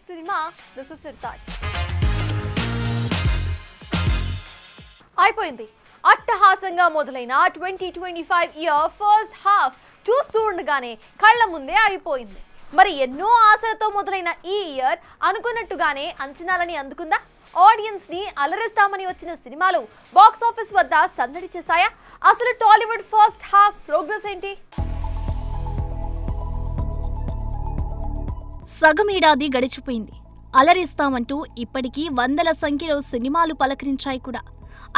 Next cinema this is Siddharth. అయిపోయింది. అట్టహాసంగా మొదలైన 2025 ఇయర్ ఫస్ట్ హాఫ్ చూస్తూ ఉండగానే కళ్ళ ముందే అయిపోయింది. మరి ఎన్నో ఆశలతో మొదలైన ఈ ఇయర్ అనుకున్నట్టుగానే అంచనాలని అందుకుందా? ఆడియన్స్ ని అలరిస్తామని వచ్చిన సినిమాలు బాక్స్ ఆఫీస్ వద్ద సందడి చేశాయా? అసలు టాలీవుడ్ ఫస్ట్ హాఫ్ ప్రోగ్రెస్ ఏంటి? సగం ఏడాది గడిచిపోయింది. అలరిస్తామంటూ ఇప్పటికీ వందల సంఖ్యలో సినిమాలు పలకరించాయి కూడా.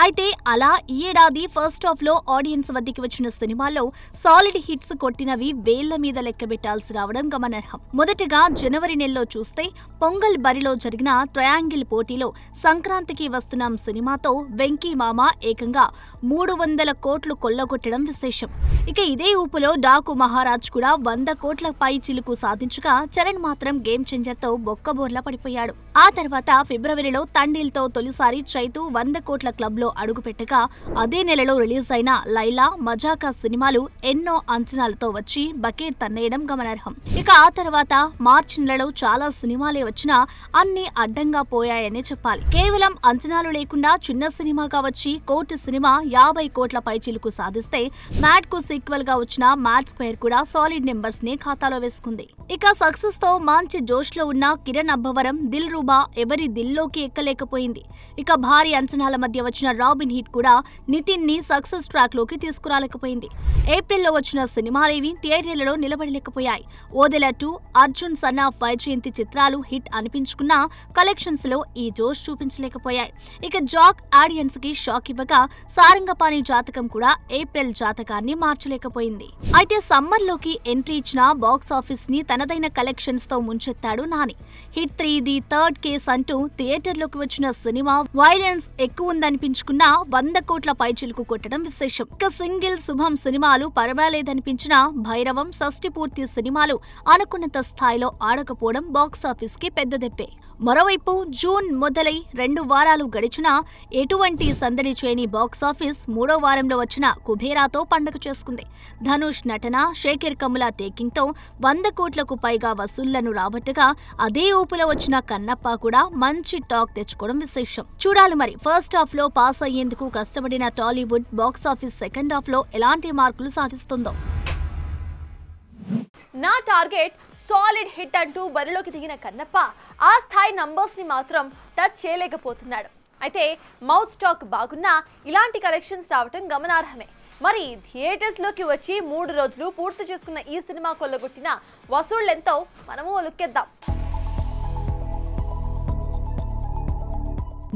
అయితే అలా ఈ ఏడాది ఫస్ట్ హాఫ్ లో ఆడియన్స్ వద్దకి వచ్చిన సినిమాల్లో సాలిడ్ హిట్స్ కొట్టినవి వేళ్ల మీద లెక్కబెట్టాల్సి రావడం గమనార్హం. మొదటగా జనవరి నెలలో చూస్తే పొంగల్ బరిలో జరిగిన ట్రయాంగిల్ పోటీలో సంక్రాంతికి వస్తున్నాం సినిమాతో వెంకీ మామ ఏకంగా 300 కోట్లు కొల్లగొట్టడం విశేషం. ఇక ఇదే ఊపులో డాకు మహారాజ్ కూడా 100 కోట్ల పై చిలుకు సాధించగా చరణ్ మాత్రం గేమ్ చేంజర్ తో బొక్కబోర్లా పడిపోయాడు. ఆ తర్వాత ఫిబ్రవరిలో తండేల్తో తొలిసారి చైతు 100 కోట్ల క్లబ్ లో అడుగుపెట్టగా అదే నెలలో రిలీజ్ అయిన లైలా, మజాకా సినిమాలు ఎన్నో అంచనాలతో వచ్చి బకెట్ తన్నేయడం గమనార్హం. ఇక ఆ తర్వాత మార్చి నెలలో చాలా సినిమాలే వచ్చినా అన్ని అడ్డంగా పోయాయనే చెప్పాలి. కేవలం అంచనాలు లేకుండా చిన్న సినిమాగా వచ్చి కోర్టు సినిమా 50 కోట్ల పై చిలుకు సాధిస్తే మ్యాడ్ కు సీక్వెల్ గా వచ్చిన మ్యాడ్ స్క్వేర్ కూడా సాలిడ్ నెంబర్స్ ని ఖాతాలో వేసుకుంది. ఇక సక్సెస్ తో మంచి జోష్ లో ఉన్న కిరణ్ అబ్బవరం దిల్ రూబా ఎవరి దిల్లోకి ఎక్కలేకపోయింది. ఇక భారీ అంచనాల మధ్య వచ్చిన రాబిన్ హిట్ కూడా నితిన్ ని సక్సెస్ ట్రాక్ లోకి తీసుకురాలేకపోయింది. ఏప్రిల్లో వచ్చిన సినిమాలేవి థియేటర్లలో నిలబడలేకపోయాయి. ఓదెల 2, అర్జున్ సన్ ఆఫ్ వైజయంతి చిత్రాలు హిట్ అనిపించుకున్నా కలెక్షన్స్ లో ఈ జోష్ చూపించలేకపోయాయి. ఇక జాక్ ఆడియన్స్ కి షాక్ ఇవ్వగా సారంగపాణి జాతకం కూడా ఏప్రిల్ జాతకాన్ని మార్చలేకపోయింది. అయితే సమ్మర్ లోకి ఎంట్రీ ఇచ్చిన బాక్స్ ఆఫీస్ ని తనదైన కలెక్షన్స్ తో ముంచెత్తాడు Nani. Hit 3 the third case అంటూ థియేటర్లోకి వచ్చిన సినిమా వైలెన్స్ ఎక్కువ ఉందనిపించుకున్నా 100 కోట్ల పైచిలుకు కొట్టడం విశేషం. ఇక సింగిల్ శుభం సినిమాలు పర్వాలేదనిపించినా భైరవం, షష్ఠి పూర్తి సినిమాలు అనుకున్నంత స్థాయిలో ఆడకపోవడం బాక్స్ ఆఫీస్ కి పెద్ద దెబ్బే. మరోవైపు జూన్ మొదలై 2 వారాలు గడిచినా ఎటువంటి సందడి చేయని బాక్స్ ఆఫీస్ 3వ వారంలో వచ్చిన కుబేరాతో పండగ చేసుకుంది. ధనుష్ నటన, శేఖర్ కమ్ముల టేకింగ్ తో 100 కోట్లకు పైగా వసూళ్లను రాబట్టగా అదే ఊపులో వచ్చిన కన్నప్ప కూడా మంచి టాక్ తెచ్చుకోవడం విశేషం. చూడాలి మరి ఫస్ట్ హాఫ్ లో పాస్ అయ్యేందుకు కష్టపడిన Tollywood box office second half లో ఎలాంటి మార్కులు సాధిస్తుందో. నా టార్గెట్ సాలిడ్ హిట్ అంటూ బరిలోకి దిగిన కన్నప్ప ఆ స్థాయి నంబర్స్ ని మాత్రం టచ్ చేయలేకపోతున్నాడు. అయితే మౌత్ టాక్ బాగున్నా ఇలాంటి కలెక్షన్స్ రావటం గమనార్హమే. మరి థియేటర్స్ లోకి వచ్చి 3 రోజులు పూర్తి చేసుకున్న ఈ సినిమా కొల్లగొట్టిన వసూళ్లెంతో మనము లుక్కేద్దాం.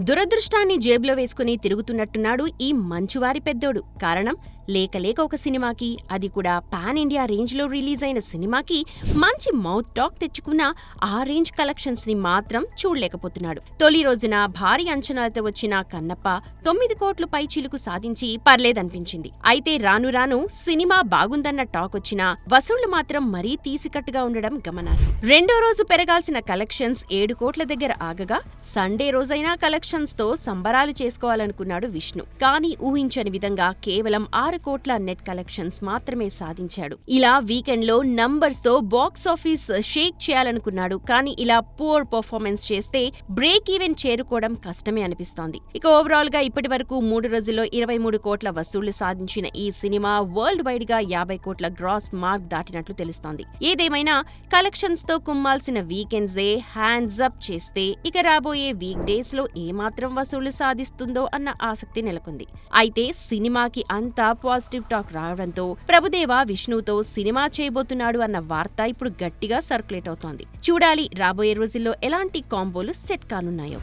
దురదృష్టాన్ని జేబులో వేసుకుని తిరుగుతున్నట్టున్నాడు ఈ మంచువారి పెద్దోడు. కారణం లేక ఒక సినిమాకి, అది కూడా పాన్ ఇండియా రేంజ్ లో రిలీజ్ అయిన సినిమాకి మంచి మౌత్ టాక్ తెచ్చుకున్న ఆ రేంజ్ కలెక్షన్స్ ని మాత్రం చూడలేకపోతున్నాడు. తొలి రోజున భారీ అంచనాలతో వచ్చిన కన్నప్ప 9 కోట్లు పై చిలుకు సాధించి పర్లేదనిపించింది. అయితే రాను రాను సినిమా బాగుందన్న టాక్ వచ్చినా వసూళ్లు మాత్రం మరీ తీసికట్టుగా ఉండడం గమనార్హం. రెండో రోజు పెరగాల్సిన కలెక్షన్స్ 7 కోట్ల దగ్గర ఆగగా సండే రోజైనా కలెక్షన్స్ తో సంబరాలు చేసుకోవాలనుకున్నాడు విష్ణు. కానీ ఊహించని విధంగా కేవలం 6 కోట్ల నెట్ కలెక్షన్స్ మాత్రమే సాధించాడు. ఇలా వీకెండ్ లో నంబర్స్ తో బాక్స్ ఆఫీస్ షేక్ చేయాలనుకున్నాడు. కానీ ఇలా పూర్ పర్ఫార్మెన్స్ చేస్తే బ్రేక్ ఈవెన్ చేరుకోవడం కష్టమే అనిపిస్తోంది. ఇక ఓవరాల్ గా ఇప్పటి వరకు 3 రోజుల్లో 23 కోట్ల వసూళ్లు సాధించిన ఈ సినిమా వరల్డ్ వైడ్ గా 50 కోట్ల గ్రాస్ మార్క్ దాటినట్లు తెలుస్తోంది. ఏదేమైనా కలెక్షన్స్ తో కుమ్మాల్సిన వీకెండ్స్ డే హ్యాండ్స్ అప్ చేస్తే ఇక రాబోయే వీక్ డేస్ లో ఏమాత్రం వసూళ్లు సాధిస్తుందో అన్న ఆసక్తి నెలకొంది. అయితే సినిమాకి అంతా పాజిటివ్ టాక్ రావడంతో ప్రభుదేవ విష్ణుతో సినిమా చేయబోతున్నాడు అన్న వార్త ఇప్పుడు గట్టిగా సర్క్యులేట్ అవుతోంది. చూడాలి రాబోయే రోజుల్లో ఎలాంటి కాంబోలు సెట్ కానున్నాయో.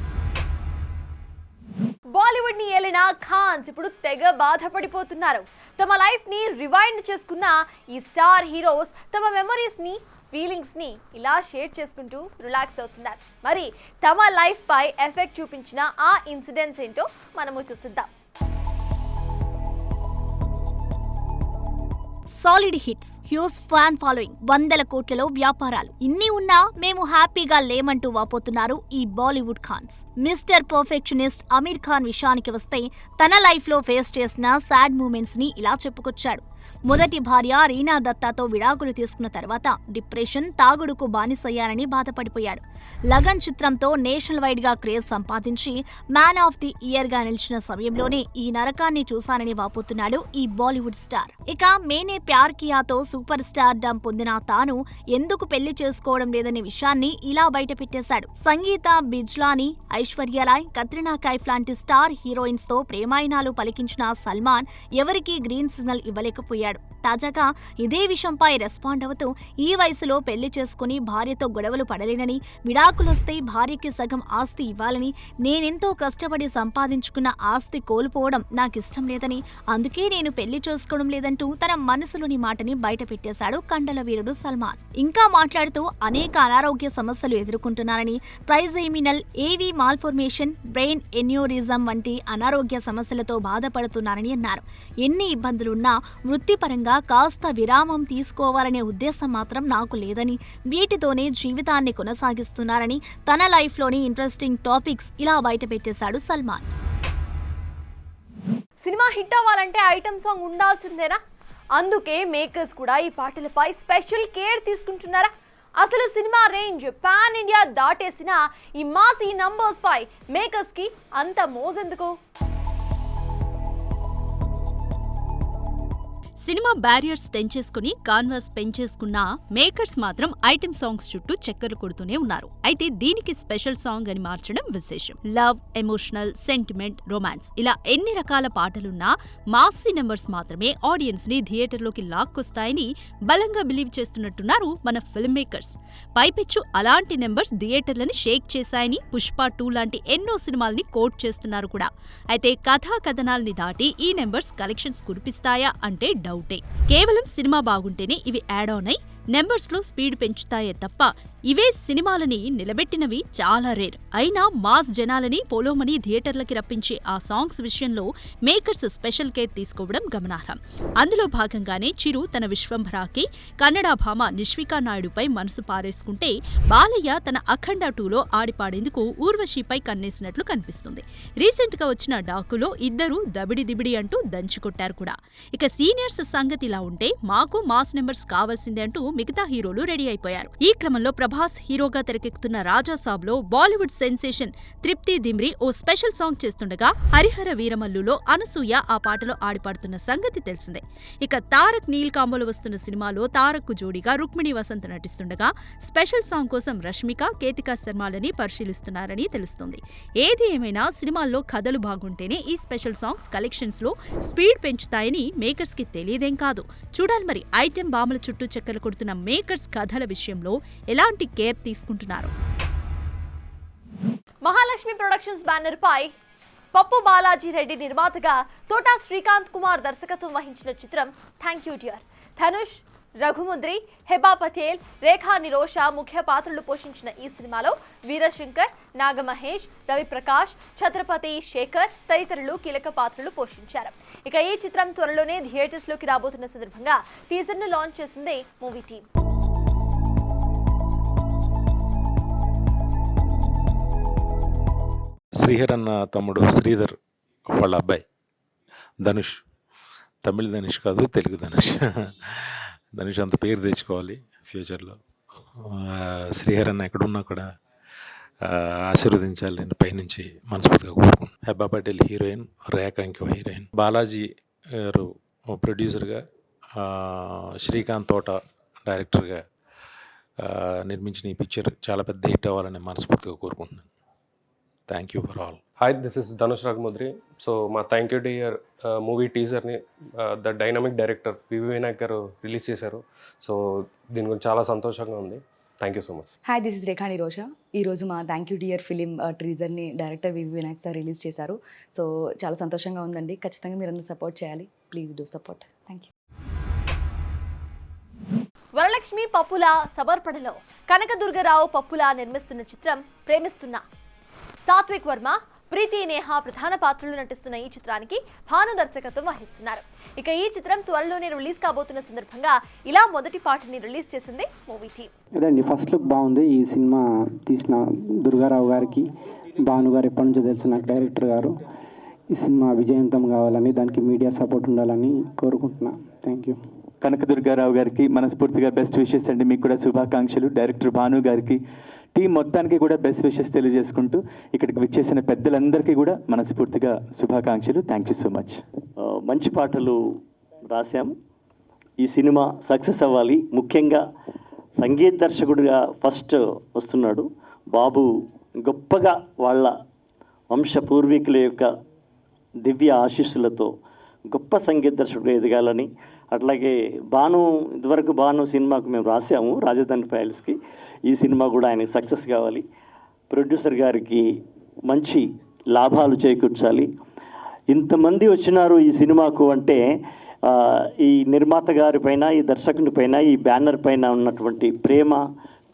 బాలీవుడ్ ని ఏలిన ఖాన్స్ ఇప్పుడు తెగ బాధపడిపోతున్నారు. తమ లైఫ్ ని రివైండ్ చేసుకున్న ఈ స్టార్ హీరోస్ తమ మెమరీస్ ని, ఫీలింగ్స్ ని ఇలా షేర్ చేసుకుంటూ రిలాక్స్ అవుతున్నారు. మరి తమ లైఫ్ పై ఎఫెక్ట్ చూపించిన ఆ ఇన్సిడెంట్స్ ఏంటో మనము చూసిద్దాం. Solid hits, huge fan following, 100 కోట్లలో వ్యాపారాలు ఇన్ని ఉన్నా మేము హ్యాపీగా లేమంటూ వాపోతున్నారు ఈ బాలీవుడ్ ఖాన్స్. మిస్టర్ పర్ఫెక్షనిస్ట్ అమీర్ ఖాన్ విషయానికి వస్తే తన లైఫ్ లో ఫేస్ చేసిన సాడ్ మూమెంట్స్ ని ఇలా చెప్పుకొచ్చాడు. మొదటి భార్య రీనా దత్తాతో విడాకులు తీసుకున్న తర్వాత డిప్రెషన్, తాగుడుకు బానిసయ్యారని బాధపడిపోయాడు. లగన్ చిత్రంతో నేషనల్ వైడ్ గా క్రేజ్ సంపాదించి మ్యాన్ ఆఫ్ ది ఇయర్ గా నిలిచిన సమయంలోనే ఈ నరకాన్ని చూశానని వాపోతున్నాడు ఈ బాలీవుడ్ స్టార్. ఇక మేనే ప్యార్ కియాతో సూపర్ స్టార్ డమ్ పొందిన తాను ఎందుకు పెళ్లి చేసుకోవడం లేదనే విషయాన్ని ఇలా బయటపెట్టేశాడు. సంగీత బిజ్లాని, ఐశ్వర్యరాయ్, కత్రినా కైఫ్ లాంటి స్టార్ హీరోయిన్స్ తో ప్రేమాయణాలు పలికించిన సల్మాన్ ఎవరికీ గ్రీన్ సిగ్నల్ ఇవ్వలేకపోయాడు. తాజాగా ఇదే విషయంపై రెస్పాండ్ అవుతూ ఈ వయసులో పెళ్లి చేసుకుని భార్యతో గొడవలు పడలేనని, విడాకులొస్తే భార్యకి సగం ఆస్తి ఇవ్వాలని, నేనెంతో కష్టపడి సంపాదించుకున్న ఆస్తి కోల్పోవడం నాకిష్టం లేదని, అందుకే నేను పెళ్లి చేసుకోవడం లేదంటూ తన మనసులోని మాటని బయటపెట్టేశాడు కండల వీరుడు సల్మాన్. ఇంకా మాట్లాడుతూ అనేక అనారోగ్య సమస్యలు ఎదుర్కొంటున్నారని, ట్రైజైమినల్ ఏవీ మాల్ఫార్మేషన్, బ్రెయిన్ ఎన్యూరిజం వంటి అనారోగ్య సమస్యలతో బాధపడుతున్నారని అన్నారు. ఎన్ని ఇబ్బందులున్నా వృత్తిపరంగా కాస్త విరామం తీసుకోవాలనే ఉద్దేశం మాత్రం నాకు లేదని, వీటితోనే జీవితాన్ని కొనసాగిస్తున్నారని తన లైఫ్లోని ఇంట్రెస్టింగ్ టాపిక్స్ ఇలా బయటపెట్టేశాడు సల్మాన్. సినిమా హిట్ అవ్వాలంటే ఐటమ్ సాంగ్ ఉండాల్సిందేనా? అందుకే మేకర్స్ కూడా ఈ పాటలపై స్పెషల్ కేర్ తీసుకుంటున్నారా? అసలు సినిమా రేంజ్ పాన్ ఇండియా దాటేసిన ఈ మాసీ నంబర్స్ పై మేకర్స్ కి అంత మోజెందుకు? సినిమా బ్యారియర్స్ తెంచేసుకుని కాన్వాస్ పెంచేసుకున్న మేకర్స్ మాత్రం ఐటెం సాంగ్స్ చుట్టూ చక్కర్లు కొడుతూనే ఉన్నారు. అయితే దీనికి స్పెషల్ సాంగ్ అని మార్చడం విశేషం. లవ్, ఎమోషనల్, సెంటిమెంట్, రొమాన్స్ ఇలా ఎన్ని రకాల పాటలున్నా మాసీ నెంబర్స్ మాత్రమే ఆడియన్స్ ని థియేటర్లోకి లాక్కొస్తాయని బలంగా బిలీవ్ చేస్తున్నట్టున్నారు మన ఫిల్మ్ మేకర్స్. పైపెచ్చు అలాంటి నెంబర్స్ థియేటర్లని షేక్ చేశాయని పుష్ప 2 లాంటి ఎన్నో సినిమాల్ని కోట్ చేస్తున్నారు కూడా. అయితే కథా కథనాల్ని దాటి ఈ నెంబర్స్ కలెక్షన్స్ కురిపిస్తాయా అంటే డౌటే. కేవలం సినిమా బాగుంటేనే ఇవి యాడ్ ఆన్ అయి నెంబర్స్ లో స్పీడ్ పెంచుతాయే తప్ప ఇవే సినిమాలని నిలబెట్టినవి చాలా రేర్. అయినా మాస్ జనాలని పోలోమని థియేటర్లకి రప్పించే ఆ సాంగ్స్ విషయంలో మేకర్స్ స్పెషల్ కేర్ తీసుకోవడం గమనార్హం. అందులో భాగంగానే చిరు తన విశ్వంభరాకి కన్నడ భామ నిష్వికా నాయుడుపై మనసు పారేసుకుంటే, బాలయ్య తన అఖండ 2లో ఆడిపాడేందుకు ఊర్వశిపై కన్నేసినట్లు కనిపిస్తుంది. రీసెంట్ గా వచ్చిన డాకులో ఇద్దరు దబిడి దిబిడి అంటూ దంచుకొట్టారు కూడా. ఇక సీనియర్స్ సంగతి ఇలా ఉంటే మాకు మాస్ నెంబర్స్ కావాల్సిందే అంటూ మిగతా హీరోలు రెడీ అయిపోయారు. ఈ క్రమంలో ప్రభాస్ హీరోగా తెరకెక్కుతున్న రాజాసాబ్లో బాలీవుడ్ సెన్సేషన్ తృప్తి దిమ్రి ఓ స్పెషల్ సాంగ్ చేస్తుండగా, హరిహర వీరమల్లులో అనసూయ ఆ పాటలో ఆడిపాడుతున్న సంగతి తెలిసిందే. ఇక తారక్ నీల్ కాంబోలో వస్తున్న సినిమాలో తారక్ కు జోడీగా రుక్మిణి వసంత్ నటిస్తుండగా స్పెషల్ సాంగ్ కోసం రష్మిక, కేతికా శర్మలని పరిశీలిస్తున్నారని తెలుస్తుంది. ఏది ఏమైనా సినిమాల్లో కథలు బాగుంటేనే ఈ స్పెషల్ సాంగ్స్ కలెక్షన్స్ లో స్పీడ్ పెంచుతాయని మేకర్స్ కి తెలియదేం కాదు. చూడాలి మరి ఐటెం బామల చుట్టూ చక్కర్లు కొడుతున్న మేకర్స్ కథల విషయంలో ఎలాంటి కేర్ తీసుకుంటున్నారు. మహాలక్ష్మి ప్రొడక్షన్స్ బ్యానర్ పై పప్పు బాలాజీ రెడ్డి నిర్మాతగా తోటా శ్రీకాంత్ కుమార్ దర్శకత్వం వహించిన చిత్రం thank you dear. Dhanush, Raghumundri, Heba Patel, Rekha Nirosha ముఖ్య పాత్రలు పోషించిన ఈ సినిమాలో వీరశంకర్, నాగమహేష్, రవిప్రకాష్, ఛత్రపతి శేఖర్ తదితరులు కీలక పాత్రలు పోషించారు. ఇక ఈ చిత్రం త్వరలోనే థియేటర్స్ లోకి రాబోతున్న సందర్భంగా టీజర్ ను లాంచ్ చేసింది మూవీ టీం. శ్రీహర్ అన్న తమ్ముడు శ్రీధర్ వాళ్ళ అబ్బాయి ధనుష్, తమిళ ధనుష్ కాదు, తెలుగు ధనుష్. ధనుష్ అంత పేరు తెచ్చుకోవాలి ఫ్యూచర్లో. శ్రీహర్ అన్న ఎక్కడున్నా కూడా ఆశీర్వదించాలి నేను పైనుంచి మనస్ఫూర్తిగా కోరుకుంటున్నాను. హెబ్బా పటేల్ హీరోయిన్, రేఖా ఇంకో హీరోయిన్, బాలాజీ గారు ప్రొడ్యూసర్గా, శ్రీకాంత్ తోట డైరెక్టర్గా నిర్మించిన ఈ పిక్చర్ చాలా పెద్ద హిట్ అవ్వాలని మనస్ఫూర్తిగా కోరుకుంటున్నాను. Thank you for all. Hi, this is Dhanush Raghamudri. So మా థ్యాంక్ యూ డియర్ మూవీ టీజర్ని the dynamic director VV Vinayak garu release చేశారు. సో దీని గురించి చాలా సంతోషంగా ఉంది. Thank you so much. Hi, this is Rekha Nirosha. ఈరోజు మా థ్యాంక్ యూ డియర్ ఫిలిం టీజర్ని director VV Vinayak sir release చేశారు. సో చాలా సంతోషంగా ఉందండి. ఖచ్చితంగా మీరు అందరూ సపోర్ట్ చేయాలి. Please do support. Thank you. Varalakshmi పప్పుల సమర్పణలో కనకదుర్గరావు పప్పుల నిర్మిస్తున్న చిత్రం ప్రేమిస్తున్నా. సాత్విక్ వర్మ, ప్రీతి నేహా ప్రధాన పాత్రలు నటిస్తున్న ఈ చిత్రానికి భాను దర్శకత్వం వహిస్తున్నారు. ఇక ఈ చిత్రం త్వరలోనే రిలీజ్ కాబోతున్న సందర్భంగా ఇలా మొదటి పార్ట్ని రిలీజ్ చేసింది మూవీ టీం. అదండి, ఫస్ట్ లుక్ బాగుంది. ఈ సినిమా తీసిన దుర్గారావు గారికి, భాను గారు ఎప్పటి నుంచో తెలుసు నాకు, డైరెక్టర్ గారు. ఈ సినిమా విజయవంతం కావాలని, దానికి మీడియా సపోర్ట్ ఉండాలని కోరుకుంటున్నా. Thank you. కనకదుర్గారావు గారికి మనస్ఫూర్తిగా బెస్ట్ విషెస్ అండి. మీకు కూడా శుభాకాంక్షలు. డైరెక్టర్ భాను గారికి, టీం మొత్తానికి కూడా బెస్ట్ విషెస్ తెలియజేసుకుంటూ ఇక్కడికి విచ్చేసిన పెద్దలందరికీ కూడా మనస్ఫూర్తిగా శుభాకాంక్షలు. Thank you so much. మంచి పాటలు రాశాం. ఈ సినిమా సక్సెస్ అవ్వాలి. ముఖ్యంగా సంగీత దర్శకుడిగా ఫస్ట్ వస్తున్నాడు బాబు. గొప్పగా వాళ్ళ వంశ పూర్వీకుల యొక్క దివ్య ఆశీస్సులతో గొప్ప సంగీత దర్శకుడు ఎదగాలని, అట్లాగే భాను, ఇదివరకు భాను సినిమాకు మేము రాసాము రాజధాని ఫైల్స్కి. ఈ సినిమా కూడా ఆయనకి సక్సెస్ కావాలి. ప్రొడ్యూసర్ గారికి మంచి లాభాలు చేకూర్చాలి. ఇంతమంది వచ్చినారు ఈ సినిమాకు అంటే ఈ నిర్మాత గారి పైన, ఈ దర్శకుని పైన, ఈ బ్యానర్ పైన ఉన్నటువంటి ప్రేమ,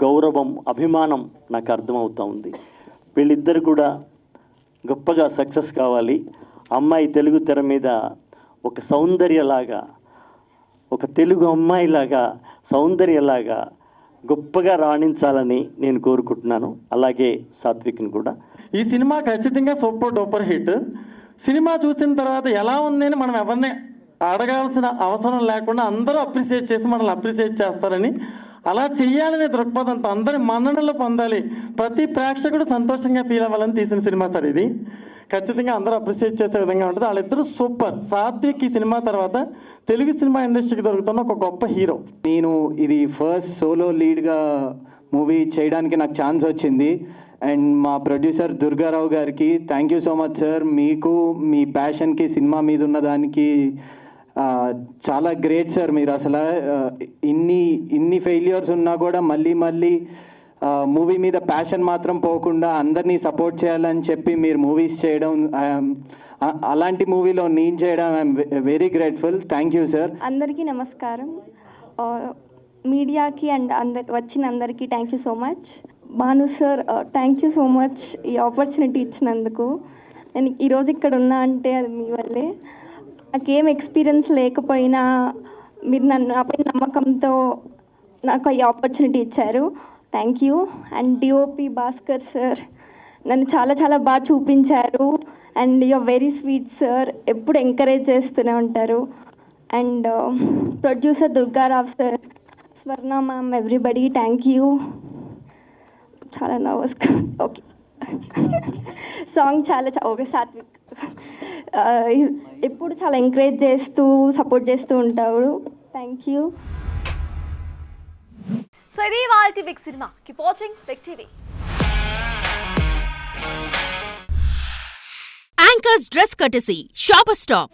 గౌరవం, అభిమానం నాకు అర్థమవుతూ ఉంది. వీళ్ళిద్దరు కూడా గొప్పగా సక్సెస్ కావాలి. అమ్మాయి తెలుగు తెర మీద ఒక సౌందర్యలాగా, ఒక తెలుగు అమ్మాయిలాగా, సౌందర్యలాగా గొప్పగా రాణించాలని నేను కోరుకుంటున్నాను. అలాగే సాత్విక్ని కూడా. ఈ సినిమా ఖచ్చితంగా సూపర్ డూపర్ హిట్. సినిమా చూసిన తర్వాత ఎలా ఉంది అని మనం ఎవరిని అడగాల్సిన అవసరం లేకుండా అందరూ అప్రిషియేట్ చేసి మనల్ని అప్రిషియేట్ చేస్తారని, అలా చెయ్యాలనే దృక్పథంతో అందరి మన్ననలు పొందాలి, ప్రతి ప్రేక్షకుడు సంతోషంగా ఫీల్ అవ్వాలని తీసిన సినిమా సార్ ఇది. ఖచ్చితంగా అందరూ అప్రిషియేట్ చేసే విధంగా ఉంటుంది. వాళ్ళిద్దరూ సూపర్. సాత్విక్ ఈ సినిమా తర్వాత తెలుగు సినిమా ఇండస్ట్రీకి దొరుకుతున్న ఒక గొప్ప హీరో. నేను ఇది ఫస్ట్ సోలో లీడ్గా మూవీ చేయడానికి నాకు ఛాన్స్ వచ్చింది. అండ్ మా ప్రొడ్యూసర్ దుర్గారావు గారికి thank you so much sir. మీకు మీ ప్యాషన్కి, సినిమా మీద ఉన్న దానికి చాలా గ్రేట్ సార్. మీరు అసలు ఇన్ని ఫెయిల్యూర్స్ ఉన్నా కూడా మళ్ళీ మూవీ మీద ప్యాషన్ మాత్రం పోకుండా అందరినీ సపోర్ట్ చేయాలని చెప్పి మీరు మూవీస్ చేయడం, అలాంటి మూవీలో నేను చేయడం I'm very grateful. Thank you sir. అందరికీ నమస్కారం. మీడియాకి అండ్ వచ్చిన అందరికీ thank you so much. Bhanu sir thank you so much ఈ ఆపర్చునిటీ ఇచ్చినందుకు. నేను ఈరోజు ఇక్కడ ఉన్నా అంటే అది మీ వల్లే. నాకేం ఎక్స్పీరియన్స్ లేకపోయినా మీరు నాపై నమ్మకంతో నాకు ఈ ఆపర్చునిటీ ఇచ్చారు. Thank you. And DOP Bhaskar sir నన్ను చాలా బాగా చూపించారు. And you're very sweet sir, ఎప్పుడు ఎంకరేజ్ చేస్తూనే ఉంటారు. And producer Durga Rao sir, Swarna ma'am, everybody thank you. చాలా నర్వస్గా. ఓకే, సాంగ్ చాలా ఓకే. సాత్విక్ ఎప్పుడు చాలా ఎంకరేజ్ చేస్తూ సపోర్ట్ చేస్తూ ఉంటాడు. Thank you. సో ఇది వాల్టీ big cinema. Keep watching big TV. Anchor's Dress Courtesy, Shopper Stop.